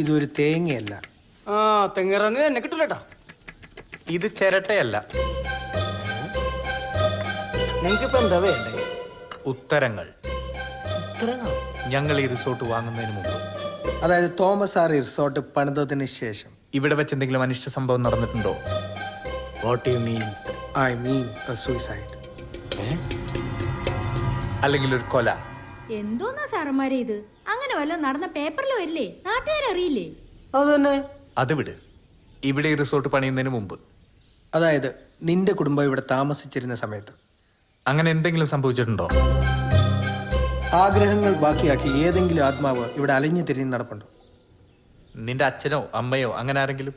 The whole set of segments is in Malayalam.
ഇതൊരു തേങ്ങയല്ല. ആ തെങ്ങിറങ്ങി എന്നെ കിട്ടില്ലട്ടാ. ഇത് ചിരട്ടയല്ല. നിങ്ങൾക്കിപ്പോ എന്താ വേണ്ടേ? ഉത്തരങ്ങൾ. ഞങ്ങൾ ഈ റിസോർട്ട് വാങ്ങുന്നതിന് മുമ്പ്, അതായത് തോമസ് ആർ റിസോർട്ട് പണിതതിന് ശേഷം ഇവിടെ വെച്ച് എന്തെങ്കിലും അനിഷ്ട സംഭവം നടന്നിട്ടുണ്ടോ? What you mean? I mean suicide. അല്ലെങ്കിൽ ഒരു കൊല? എന്തോന്നാ സാറന്മാരെ ഇത്? അങ്ങനെ വല്ലതും നടന്ന പേപ്പറിൽ വരില്ലേ? നാട്ടുകാരറിയില്ലേ? അത് തന്നെ. അത് വിട്. ഇവിടെ ഈ റിസോർട്ട് പണിയുന്നതിന് മുമ്പ് അതായത് നിന്റെ കുടുംബം ഇവിടെ താമസിച്ചിരുന്ന സമയത്ത് അങ്ങനെ എന്തെങ്കിലും സംഭവിച്ചിട്ടുണ്ടോ? ആഗ്രഹങ്ങൾ ബാക്കിയാക്കി ഏതെങ്കിലും ആത്മാവ് ഇവിടെ അലഞ്ഞു തിരിഞ്ഞ് നടപ്പുണ്ടോ? നിന്റെ അച്ഛനോ അമ്മയോ അങ്ങനെ ആരെങ്കിലും?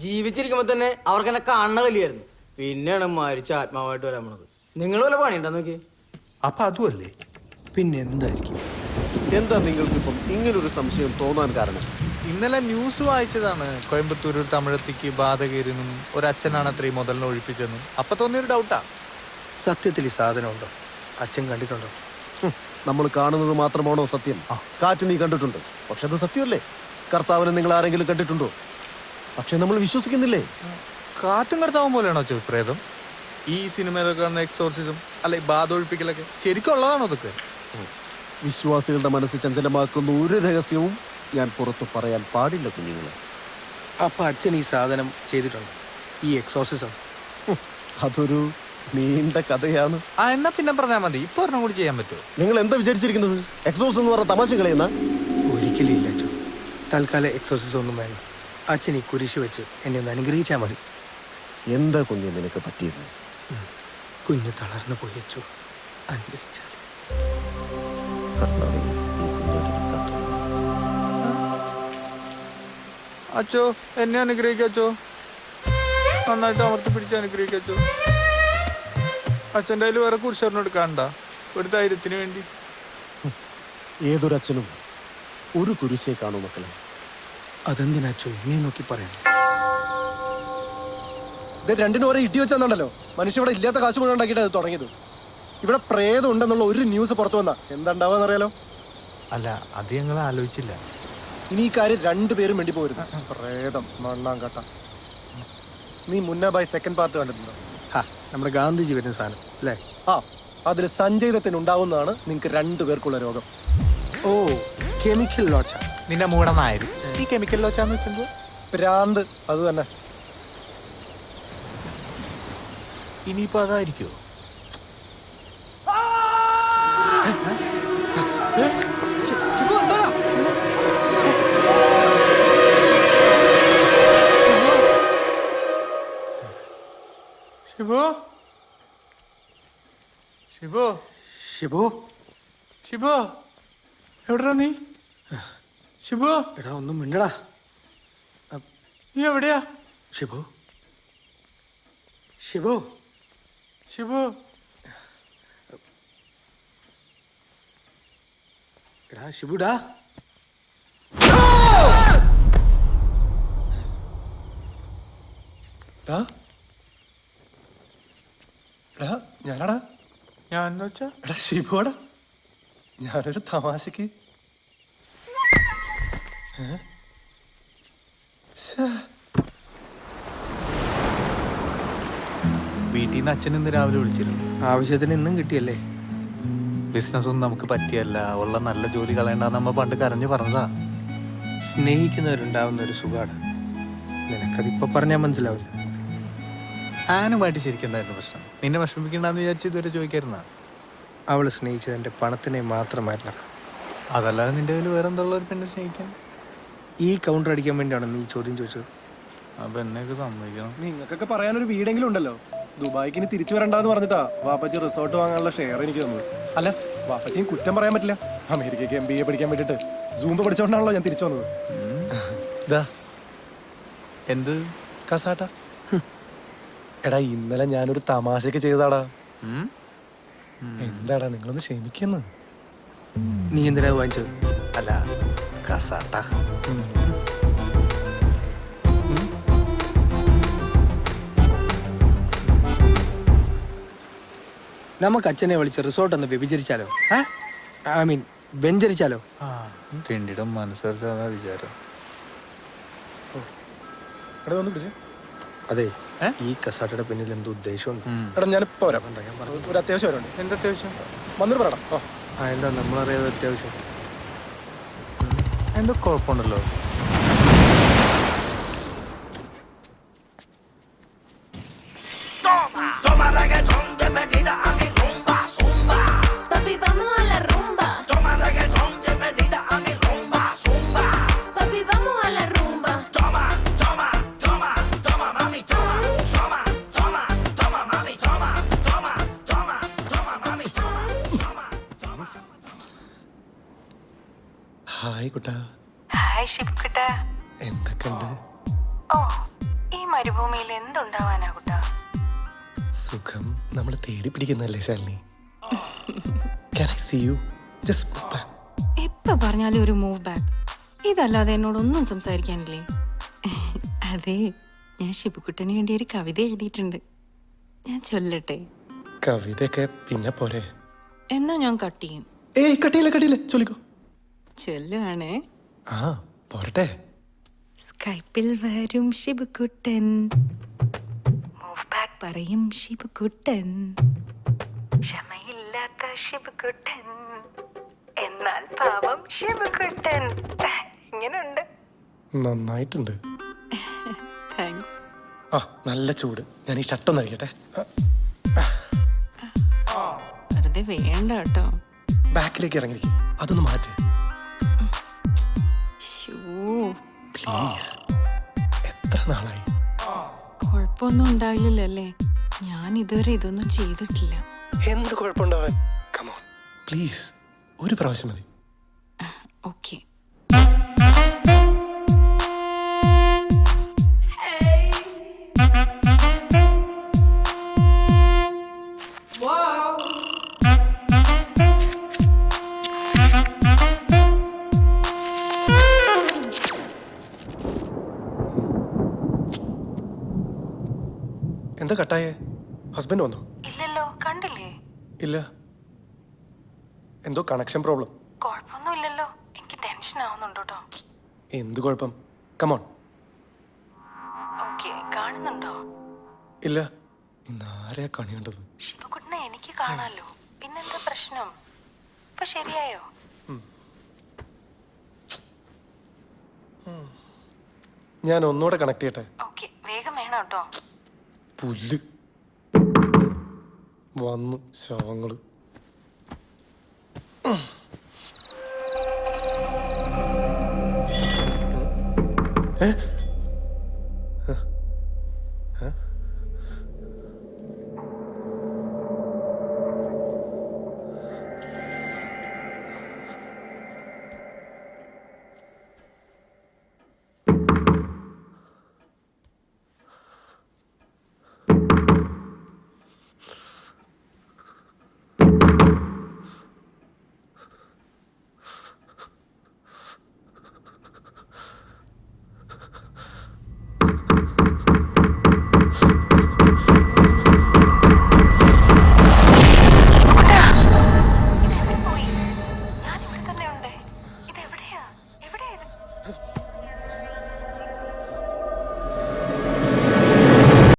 ജീവിച്ചിരിക്കുമ്പോ തന്നെ അവർക്ക് എന്നെ കാണുന്ന കലിയായിരുന്നു. പിന്നെയാണ് മരിച്ച ആത്മാവായിട്ട് വരാൻ പോണത്. നിങ്ങൾ വല്ല പണിയുണ്ടെന്ന് നോക്കി. അപ്പൊ അതുമല്ലേ? പിന്നെ എന്തായിരിക്കും? എന്താ നിങ്ങൾക്കിപ്പം ഇങ്ങനൊരു സംശയം തോന്നാൻ കാരണം? ഇന്നലെ ന്യൂസ് വായിച്ചതാണ്. കോയമ്പത്തൂർ തമിഴത്തിക്ക് ബാധ കയറിയെന്നും ഒരച്ഛനാണ് അത്രയും മുതലിനെ ഒഴിപ്പിച്ചെന്നും. അപ്പൊ തോന്നിയൊരു ഡൗട്ടാ. സത്യത്തിൽ ഈ സാധനമുണ്ടോ? അച്ഛൻ കണ്ടിട്ടുണ്ടോ? നമ്മൾ കാണുന്നത് മാത്രമാണോ സത്യം? കാറ്റ് നീ കണ്ടിട്ടുണ്ട്, പക്ഷെ അത് സത്യമല്ലേ? കർത്താവിനെ നിങ്ങൾ ആരെങ്കിലും കണ്ടിട്ടുണ്ടോ? പക്ഷെ നമ്മൾ വിശ്വസിക്കുന്നില്ലേ? കാറ്റും കർത്താവും പോലെയാണോ പ്രേതം? ഈ സിനിമയിലൊക്കെ കാണുന്ന എക്സോർസിസം അല്ലെ ബാധ ഒഴിപ്പിക്കലൊക്കെ ശരിക്കും ഉള്ളതാണോ അതൊക്കെ? വിശ്വാസികളുടെ മനസ്സ് ചഞ്ചലമാക്കുന്ന ഒരു രഹസ്യവും ഞാൻ പുറത്ത് പറയാൻ പാടില്ല കുഞ്ഞുങ്ങളെ. അപ്പൊ അച്ഛൻ ഈ സാധനം ചെയ്തിട്ടുണ്ടോ? ഈ എക്സോസിസം? അതൊരു നീണ്ട കഥയാണ്. എന്നാ പിന്നെ പറഞ്ഞാൽ മതി. ഇപ്പൊ ഒരെണ്ണം കൂടി ചെയ്യാൻ പറ്റുമോ? നിങ്ങൾ എന്താ വിചാരിച്ചിരിക്കുന്നത്? എക്സോസ് എന്ന് പറഞ്ഞ തമാശ കളയുന്ന? ഒരിക്കലും ഇല്ല അച്ഛൻ. തൽക്കാലം എക്സോസിസം ഒന്നും വേണ്ട. അച്ഛൻ ഈ കുരിശ് വെച്ച് എന്നെ ഒന്ന് അനുഗ്രഹിച്ചാൽ മതി. എന്താ കുഞ്ഞു നിനക്ക് പറ്റിയത്? കുഞ്ഞ് തളർന്നു പോയി അച്ചു. അനുഗ്രഹിച്ചാൽ കർത്താവേ, ഈ കുഞ്ഞിനെ കാത്തോളൂ. അച്ചോ എന്നെ അനുഗ്രഹിക്കച്ചോ. നന്നായിട്ട് അമർത്തി പിടിച്ച് അനുഗ്രഹിക്കച്ചോ. അച്ഛൻ്റെ കയ്യിൽ വേറെ കുരിശറിന് എടുക്കാണ്ട ഒരു ധൈര്യത്തിന് വേണ്ടി. ഏതൊരച്ഛനും ഒരു കുരിശേ കാണൂ മക്കളെ. അതെന്തിനാച്ചോ ഇങ്ങനെ നോക്കി പറയാം? ഇത് രണ്ടിനും ഓരോ ഇടി വെച്ചാന്നുണ്ടല്ലോ. മനുഷ്യ ഇവിടെ ഇല്ലാത്ത കാശ് മുഴുവൻ ഉണ്ടാക്കിയിട്ട് അത് തുടങ്ങിയത്. ഇവിടെ പ്രേതം ഉണ്ടെന്നുള്ള ഒരു ന്യൂസ് പുറത്തു വന്നാ എന്താ ഉണ്ടാവാന്ന് അറിയാലോ? അല്ല, അത് ഞങ്ങൾ ആലോചിച്ചില്ല. ഇനി ഈ കാര്യം രണ്ടുപേരും വേണ്ടി പോരുന്നു. പ്രേതം മണ്ണാങ്കട്ട. നീ മുന്ന ബൈ സെക്കൻഡ് പാർട്ട് കണ്ടിട്ടുണ്ടോ? നമ്മുടെ ഗാന്ധിജി വരുന്ന സാധനം അല്ലേ? അതിൽ സഞ്ജയ് ദത്തിന് ഉണ്ടാവുന്നതാണ് നിങ്ങൾക്ക് രണ്ടുപേർക്കുള്ള രോഗം. ഓ, കെമിക്കൽ ലോച്ച. നിന്റെ മൂടനായിരുന്നു ഈ കെമിക്കൽ ലോച്ചാന്ന് വെച്ചെന്തോ? ഭ്രാന്ത്. അത് തന്നെ. ഇനിയിപ്പോ അതായിരിക്കോ? ഷിബു, ഷിബു, ഷിബു, ഷിബു, എവിടെടാ നീ? ഷിബു, എടാ ഒന്നും മിണ്ടടാ. നീ എവിടെയാ? ഷിബു, ഷിബു, ഷിബു, എടാ ഷിബുടാ. ഞാനാടാ. ഞാൻ വെച്ചാ എടാ ഷിബുവാടാ. ഞാനൊരു തമാശക്ക്. വീട്ടിൽ നിന്ന് അച്ഛൻ ഇന്ന് രാവിലെ വിളിച്ചിരുന്നു. ആവശ്യത്തിന് ഇന്നും കിട്ടിയല്ലേ? ബിസിനസ് ഒന്നും നമുക്ക് പറ്റിയല്ല, ഉള്ള നല്ല ജോലി കളയണ്ടെന്ന് നമ്മ പണ്ട് കരഞ്ഞു പറഞ്ഞതാ. സ്നേഹിക്കുന്നവരുണ്ടാവുന്ന ഒരു സുഖാണ്. നിനക്കതിപ്പോ പറഞ്ഞാൽ മനസ്സിലാവില്ല. ആനുമായിട്ട് ശരിക്കും എന്തായിരുന്നു പ്രശ്നം? നിന്നെ വിഷമിക്കണ്ടെന്ന് വിചാരിച്ച് ഇതുവരെ ചോദിക്കായിരുന്ന? അവള് സ്നേഹിച്ചത് എൻ്റെ പണത്തിനെ മാത്രമായിരുന്ന. അതല്ലാതെ നിന്റെ കയ്യിൽ വേറെ എന്തുള്ള ഒരു പെണ്ണെ സ്നേഹിക്കാൻ? ഈ കൗണ്ടർ അടിക്കാൻ വേണ്ടിയാണ് നീ ചോദ്യം ചോദിച്ചത്. അപ്പൊ എന്നെയൊക്കെ സമ്മതിക്കണം. നിങ്ങൾക്കൊക്കെ പറയാനൊരു വീടെങ്കിലും ഉണ്ടല്ലോ. ദുബായിക്ക് ഇനി തിരിച്ചു വരണ്ടെന്ന് പറഞ്ഞിട്ടാ വാപ്പച്ചി റിസോർട്ട് വാങ്ങാനുള്ള ഷെയർ എനിക്ക് തന്നത്. അല്ല, വാപ്പച്ചിയും കുറ്റം പറയാൻ പറ്റില്ല. അമേരിക്കയ്ക്ക് MBA പഠിക്കാൻ വേണ്ടിട്ട് സൂംബ പഠിച്ചോണ്ടാണല്ലോ ഞാൻ തിരിച്ചു വന്നത്. എന്ത് കസാട്ട? എടാ ഇന്നലെ ഞാനൊരു തമാശക്ക് ചെയ്തതാടാ. എന്താടാ നിങ്ങളൊന്ന് ക്ഷമിക്കുന്നു. നീ എന്തിനാ വാങ്ങിച്ചത്? അല്ല, കസാട്ട. നമുക്ക് അച്ഛനെ വിളിച്ച് റിസോർട്ട് ഒന്ന് വ്യഭിചരിച്ചാലോ? I mean വെഞ്ചരിച്ചാലോ? തിണ്ടിടം മനസ്സറിച്ചാ വിചാരം. എടാ ഒന്ന് പിടിച്ചേ. അതെ ഈ കസാട്ടയുടെ പിന്നിൽ എന്തോ ഉദ്ദേശമുണ്ട്. എടാ ഞാനിപ്പോ വരാം. ഒരു അത്യാവശ്യം വരുന്നുണ്ട്. എന്താ അത്യാവശ്യം? വന്നിട്ട് പറയടാ. ഓ ആ എന്താ നമ്മളറിയാതെ അത്യാവശ്യം? എന്തോ കുഴപ്പമുണ്ടല്ലോ. Papi, vamos a la rumba. Toma reggaetón, bienvenida a mi rumba, zumba. Papi, vamos a la rumba. Toma, toma, toma, toma, mami, toma, toma, toma, toma, mami, toma, toma, toma, toma, mami, toma, toma, toma. Hi Kutta, hi ഷിപ്കുട്ട. എന്തൊക്കെയുണ്ട്? ഓ, ഈ മരുഭൂമിയിൽ എന്തുണ്ടാവാനാ കുട്ടാ? സുഖം. നമ്മൾ തേടി പിടിക്കുന്നല്ലേ Shalini. Can I see you? Just move back. എപ്പോ പറഞ്ഞാലും ഒരു മൂവ് ബാക്ക്. ഇതല്ലാതെ എന്നോടൊന്നും സംസാരിക്കാനില്ലേ? അതെ, ഞാൻ ഷിബുക്കുട്ടന് വേണ്ടി ഒരു കവിത എഴുതിയിട്ടുണ്ട്. ഞാൻ ചൊല്ലട്ടെ? കവിതയൊക്കെ പിന്നെ പോരെ. എന്നാ ഞാൻ കട്ട് ചെയ്യും. ഏയ് കട്ടിയില്ല ചൊല്ലിക്കോ. ചൊല്ലുവാണേ. ആ പോരട്ടെ. സ്കൈപ്പിൽ വരും ഷിബുക്കുട്ടൻ, മൂവ് ബാക്ക് പറയും ഷിബുക്കുട്ടൻ, ക്ഷമയില്ലാത്ത ഷിബുക്കുട്ടൻ, എന്നാൽ പാവം ഷിബുക്കുട്ടൻ. ഇങ്ങനുണ്ട്. നന്നായിട്ടുണ്ട്. താങ്ക്സ്. ആ നല്ല ചൂട്. ഞാൻ ഈ ഷർട്ടൊന്ന് അഴിക്കട്ടെ. വെറുതെ വേണ്ട കേട്ടോ. ബാക്കിലേക്ക് ഇറങ്ങിയിരിക്കും. അതൊന്ന് മാറ്റ് ശ്ശോ, പ്ലീസ്. എത്ര നാളായി? കുഴപ്പമൊന്നും ഉണ്ടാവില്ലല്ലോ അല്ലേ? ഞാൻ ഇതുവരെ ഇതൊന്നും ചെയ്തിട്ടില്ല. എന്ത് കുഴപ്പമുണ്ടാവാൻ? കമോൺ പ്ലീസ്, ഒരു പ്രാവശ്യം മതി. ഓക്കെ. എന്താ കട്ടായേ? ഹസ്ബൻഡ് വന്നോ? ഇല്ലല്ലോ, കണ്ടില്ലേ? ഇല്ല. എന്തോ കണക്ഷൻ പ്രോബ്ലം. കുഴപ്പമൊന്നും ഇല്ലല്ലോ. എനിക്ക് ടെൻഷൻ ആവുന്നുണ്ട് കേട്ടോ. എന്ത് കുഴപ്പം? കമോൺ. ഓക്കെ, കാണുന്നുണ്ടോ? ഇല്ല. ഇന്ന് ആരെയാ കണി കണ്ടത്? ശിവകുട്ടനെ എനിക്ക് കാണാലോ. പിന്നെന്താ പ്രശ്നം? ഇപ്പൊ ശരിയായോ? ഞാൻ ഒന്നുകൂടെ കണക്ട് ചെയ്യട്ടെ? ഓക്കെ, വേഗം വേണം കേട്ടോ. പുല്ല് വന്നു ശവങ്ങള്. ഏ